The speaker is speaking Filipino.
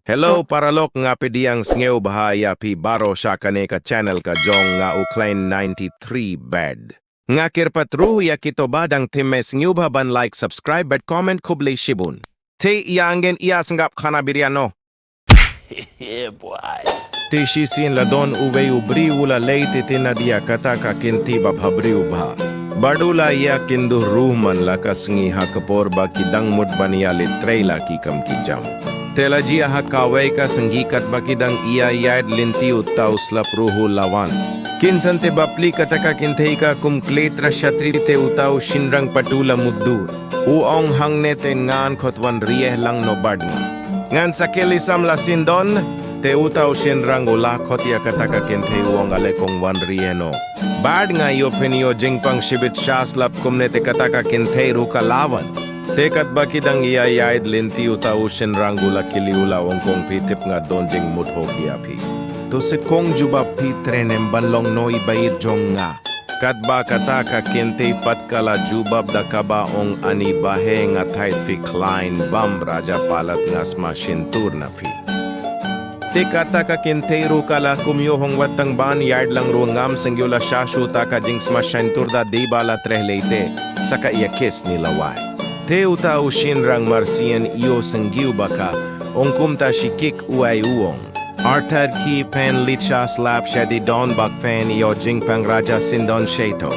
Hello paralok nga pediyang sngew bahaya pi baro siya kane ka channel ka jong nga uklain 93 bed. Nga kirpatru ya kito badang times sngew ban like subscribe but comment kuble shibun. Te iyangen iya sanggap kana biriano. Yeah, boy. Te shisin ladon uwe ubri ula leite tinadia kata ka kinti babhabri ubha. Badula iya kindu ruhman lakas ngi hakapor ba kidang mud baniya litrela kikam kijam. Telajia hakaway ka sanggikat bakidang iya yad linti utaw slap ruhu lawan. Kinsan te bapli kataka kintay ka kumkletra shatri te utaw shinrang patula muddur. Uong hangne te ngan khotwan riyeh lang no badnga. Ngan sakilisam la sindon, te utaw shinrang ula khotya kataka kintay uong alekong wan riyeh no. Bad nga yo penio jingpang shibit shaslap kumne te kataka kintay ruka lawan. Tekat bakidang iyayayad linti utaw shinrangula kiliula ongkong pitip nga donjing mudho kiapi. To se kong juba pitrenem banlong no ibayid jong nga. Katba kataka kinte patkala jubab da kaba ong ani Bahheh nga tight fi klein bam raja palat nga sma shyntur na fi. Te kataka kinte rukala kumyohong watang ban yard lang ruangam sangyula shashu taka jing sma shyntur da debala trehleite saka iyakis nilaway. Te utaw shinrang marsian iyo sanggiw baka ongkumta shikik uay uong. Artad ki pen licha slap shadi don bak fan iyo jingpang raja sindon sheto.